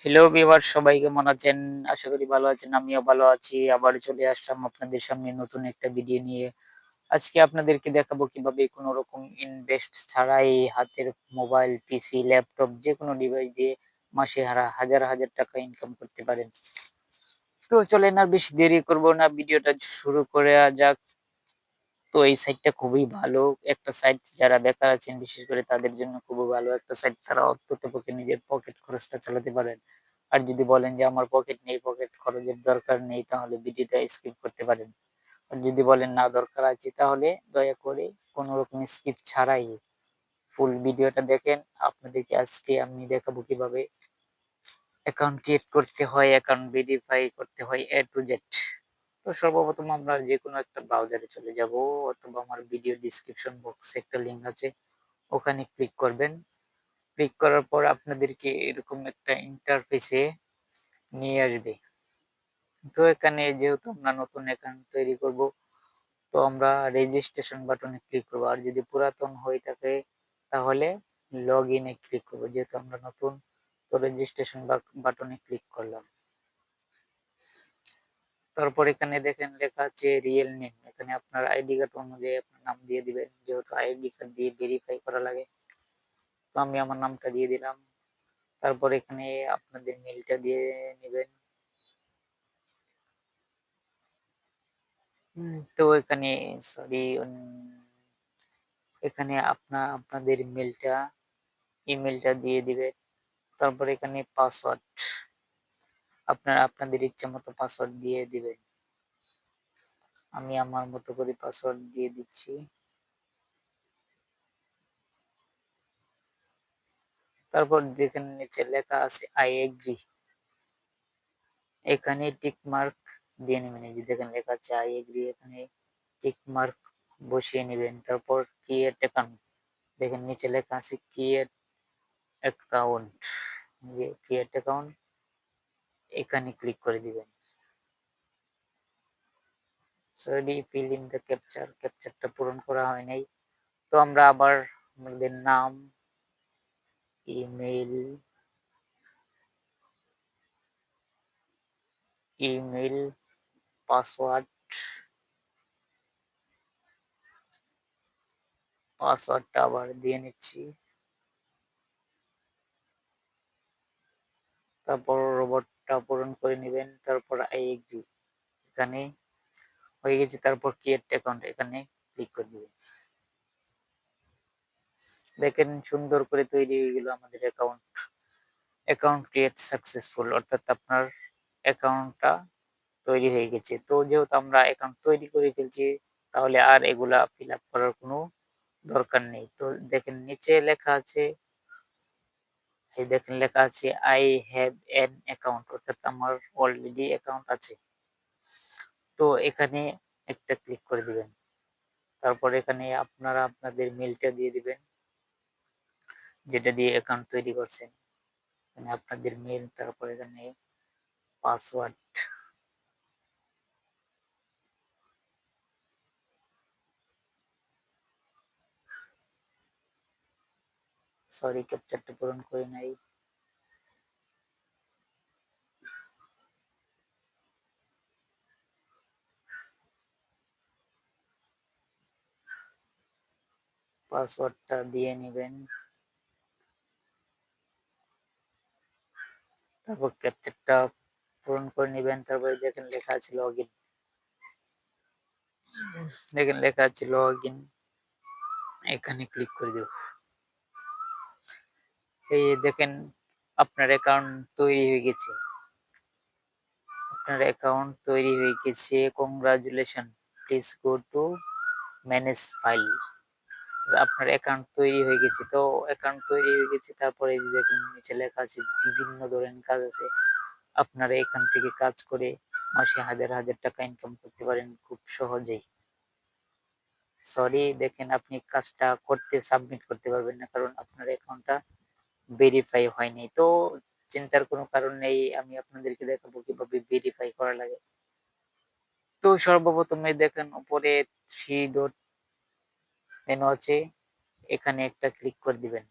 Hello viewers, সবাই কেমন আছেন? আশা করি ভালো আছেন। আমিও ভালো আছি। আবার চলে আসলাম আপনাদের সামনে নতুন একটা ভিডিও নিয়ে। আজকে আপনাদেরকে দেখাবো কিভাবে কোনো রকম ইনভেস্ট ছাড়াই হাতের মোবাইল, পিসি, ল্যাপটপ যেকোনো ডিভাইস দিয়ে মাসে হাজার হাজার টাকা ইনকাম করতে পারেন। তো চলেন আর বেশি দেরি করব না, ভিডিওটা শুরু করা যাক। তো এই সাইটটা খুবই ভালো একটা সাইট। যারা বেকার আছেন বিশেষ করে তাদের জন্য খুবই ভালো একটা সাইট। তারা অন্ততপক্ষে নিজের পকেট খরচটা চালাতে পারেন। আর যদি বলেন যে আমার পকেট নেই, পকেট খরচের দরকার নেই, তাহলে ভিডিওটা স্কিপ করতে পারেন। আর যদি বলেন না দরকার আছে, তাহলে দয়া করে কোনো রকম স্কিপ ছাড়াই ফুল ভিডিওটা দেখেন। আপনাদেরকে আজকে আমি দেখাবো কিভাবে অ্যাকাউন্ট ক্রিয়েট করতে হয়, অ্যাকাউন্ট ভেরিফাই করতে হয় A to Z। তো সর্বপ্রথম আমরা যেকোনো একটা ব্রাউজারে চলে যাব, অথবা আমার ভিডিও ডেসক্রিপশন বক্সে একটা লিংক আছে, ওখানে ক্লিক করবেন। ক্লিক করার পর আপনাদেরকে এরকম একটা ইন্টারফেসে নিয়ে আসবে। তো এখানে যেহেতু আমরা নতুন অ্যাকাউন্ট তৈরি করব, তো আমরা রেজিস্ট্রেশন বাটনে ক্লিক করব। আর যদি পুরাতন হয়ে থাকে তাহলে লগ ইনে ক্লিক করব। যেহেতু আমরা নতুন, তো রেজিস্ট্রেশন বাটনে ক্লিক করলাম। তারপর এখানে দেখেন লেখা আছে রিয়েল নেম। এখানে আপনার আইডি কার্ড অনুযায়ী আপনার নাম দিয়ে দিবেন, যেহেতু আইডি কার্ড দিয়ে ভেরিফাই করা লাগে। তো আমি আমার নামটা দিয়ে দিলাম। তারপর এখানে আপনাদের মেলটা দিয়ে নেবেন। তো এখানে সরি, এখানে আপনাদের ইমেলটা দিয়ে দিবেন। তারপর এখানে পাসওয়ার্ড আপনাদের ইচ্ছা মতো পাসওয়ার্ড দিয়ে দিবেন। আমি আমার মতো করে পাসওয়ার্ড দিয়ে দিচ্ছি। তারপর দেখেন নিচে লেখা আছে আই এগ্রি, এখানে টিক মার্ক দিয়ে নেবেন। এই যে দেখেন লেখা আছে আই এগ্রি, এখানে টিক মার্ক বসিয়ে নেবেন। তারপর ক্রিয়েট অ্যাকাউন্ট, দেখেন নিচে লেখা আছে ক্রিয়েট অ্যাকাউন্ট, যে ক্রিয়েট অ্যাকাউন্ট এখানে ক্লিক করে দিবেন। সরি, ফিল ইন দ্য ক্যাপচারটা পূরণ করা হয় নাই। তো আমরা আবার আমাদের নাম, ইমেল, পাসওয়ার্ডটা আবার দিয়ে নিচ্ছি। তারপর রোবটটা পূরণ করে নেবেন। তারপর আই এগ্রি, এখানে হয়ে গেছে। তারপর ক্রিয়েট অ্যাকাউন্ট এখানে ক্লিক করে দিবেন। দেখেন সুন্দর করে তৈরি হয়ে গেল আমাদের অ্যাকাউন্ট ক্রিয়েট সাকসেসফুল, অর্থাৎ আপনার অ্যাকাউন্টটা তৈরি হয়ে গেছে। তো যেহেতু আমরা অ্যাকাউন্ট তৈরি করে ফেলছি, তাহলে আর এগুলা ফিল আপ করার কোনো দরকার নেই। তো দেখেন নিচে লেখা আছে, এই দেখেন লেখা আছে আই হ্যাভ অ্যান অ্যাকাউন্ট, অর্থাৎ আমার অলরেডি অ্যাকাউন্ট আছে। তো এখানে একটা ক্লিক করে দিবেন। তারপর এখানে আপনারা আপনাদের মেলটা দিয়ে দিবেন, যেটা দিয়ে অ্যাকাউন্ট তৈরি করছেন। এখানে আপনাদের মেল, তারপর এখানে পাসওয়ার্ড, সরি ক্যাপচারটা পূরণ করে নাই। পাসওয়ার্ডটা দিয়ে নেবেন। তারপর ক্যাপচারটা পূরণ করে নেবেন। তারপরে দেখেন লেখা আছে লগইন, দেখেন লেখা আছে লগইন, এখানে ক্লিক করে দেব। এই দেখেন আপনার অ্যাকাউন্ট তৈরি হয়ে গেছে। আপনার অ্যাকাউন্ট তৈরি হয়ে গেছে, congratulation, please go to manage file. আপনার অ্যাকাউন্ট তৈরি হয়ে গেছে। তো অ্যাকাউন্ট তৈরি হয়ে গেছে, তারপরে এই যে দেখেন নিচে লেখা আছে বিভিন্ন ধরনের কাজ আছে। আপনারা এখান থেকে কাজ করে মাসে হাজার হাজার টাকা ইনকাম করতে পারেন খুব সহজেই। সরি, দেখেন আপনি কাজটা সাবমিট করতে পারবেন না, কারণ আপনার অ্যাকাউন্টটা ভেরিফাই হয়নি। তো চিন্তার কোনো কারণ নেই, আমি আপনাদেরকে দেখাবো কিভাবে ভেরিফাই করা লাগে। তো সর্বপ্রথমে দেখেন উপরে থ্রি ডট মেনু আছে, এখানে একটা ক্লিক করে দিবেন।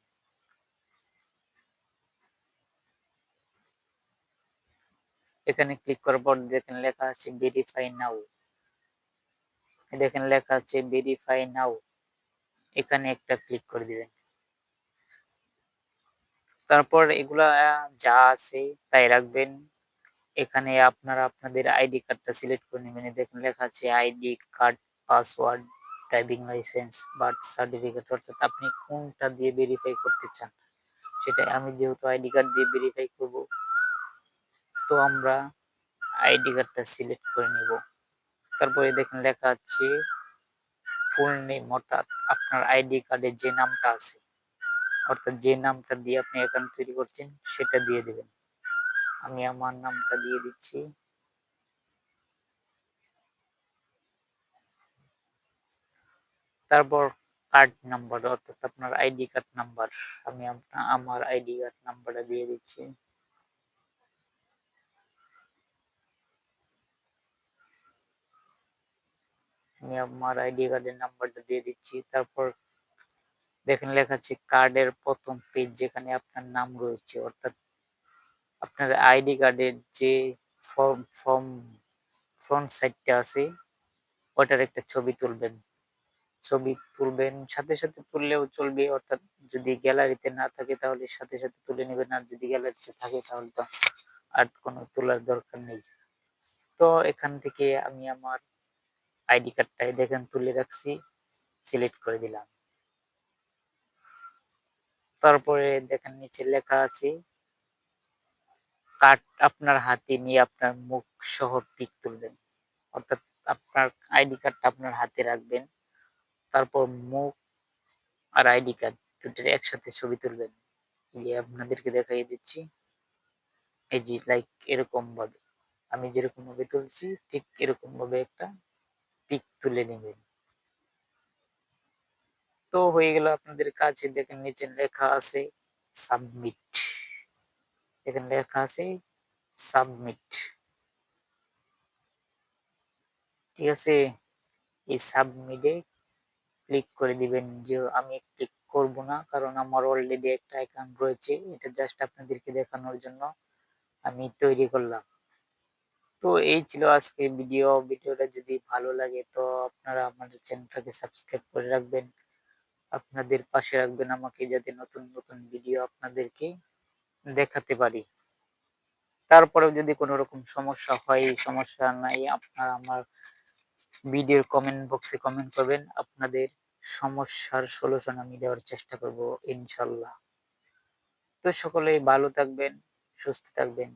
এখানে ক্লিক করার পর দেখেন লেখা আছে ভেরিফাই নাও, দেখেন লেখা আছে ভেরিফাই নাও, এখানে একটা ক্লিক করে দিবেন। তারপর এগুলা যা আছে তাই রাখবেন। এখানে আপনারা আপনাদের আইডি কার্ডটা সিলেক্ট করে নেবেন। দেখেন লেখা আছে ID card, password, driving licence, birth certificate, অর্থাৎ আপনি কোনটা দিয়ে ভেরিফাই করতে চান সেটাই। আমি যেহেতু আইডি কার্ড দিয়ে ভেরিফাই করব, তো আমরা আইডি কার্ডটা সিলেক্ট করে নিব। তারপরে দেখেন লেখা আছে ফুল নেম, অর্থাৎ আপনার আইডি কার্ডে যে নামটা আছে, অর্থাৎ যে নামটা দিয়ে আপনি অ্যাকাউন্ট তৈরি করছেন সেটা দিয়ে দিবেন। আমি আমার নামটা দিয়ে দিচ্ছি। তারপর কার্ড নাম্বার, অর্থাৎ আপনার আইডি কার্ড নাম্বার, আমি আমার আইডি কার্ড নাম্বারটা দিয়ে দিচ্ছি। আমি আমার আইডি কার্ডের নাম্বারটা দিয়ে দিচ্ছি। তারপর দেখেন লেখা আছে কার্ডের প্রথম পেজ, যেখানে আপনার নাম রয়েছে, অর্থাৎ আপনার আইডি কার্ডের যে ফর্ম ফ্রন্ট সাইডটা আছে ওটার একটা ছবি তুলবেন। ছবি তুলবেন, সাথে সাথে তুললেও চলবে, অর্থাৎ যদি গ্যালারিতে না থাকে তাহলে সাথে সাথে তুলে নেবেন, আর যদি গ্যালারিতে থাকে তাহলে তো আর কোনো তোলার দরকার নেই। তো এখান থেকে আমি আমার আইডি কার্ডটাই দেখেন তুলে রাখছি, সিলেক্ট করে দিলাম। তারপরে দেখেন নিচে লেখা আছে কার্ড আপনার হাতে নিয়ে আপনার মুখ সহ পিক তুলবেন, অর্থাৎ আপনার আইডি কার্ডটা আপনার হাতে রাখবেন, তারপর মুখ আর আইডি কার্ড দুটোর একসাথে ছবি তুলবেন। এই যে আপনাদেরকে দেখাইয়ে দিচ্ছি, এই যে লাইক এরকম ভাবে আমি যেরকম ভাবে তুলছি ঠিক এরকম ভাবে একটা পিক তুলে নেবেন। তো হয়ে গেল আপনাদের কাছে। দেখেন নিচে লেখা আছে সাবমিট, দেখেন লেখা আছে সাবমিট, ঠিক আছে। এই সাবমিটে ক্লিক করে দিবেন। যে আমি ক্লিক করব না, কারণ আমার অলরেডি একটা অ্যাকাউন্ট রয়েছে, এটা জাস্ট আপনাদেরকে দেখানোর জন্য আমি তৈরি করলাম। তো এই ছিল আজকের ভিডিওটা যদি ভালো লাগে তো আপনারা আমাদের চ্যানেলটাকে সাবস্ক্রাইব করে রাখবেন, আপনাদের পাশে রাখবেন আমাকে, যাতে নতুন নতুন ভিডিও আপনাদেরকে দেখাতে পারি। তারপরেও যদি কোনো রকম সমস্যা হয়, সমস্যা নাই, আপনারা আমার ভিডিওর কমেন্ট বক্সে কমেন্ট করবেন, আপনাদের সমস্যার সলিউশন আমি দেওয়ার চেষ্টা করব ইনশাল্লাহ। তো সকলেই ভালো থাকবেন, সুস্থ থাকবেন।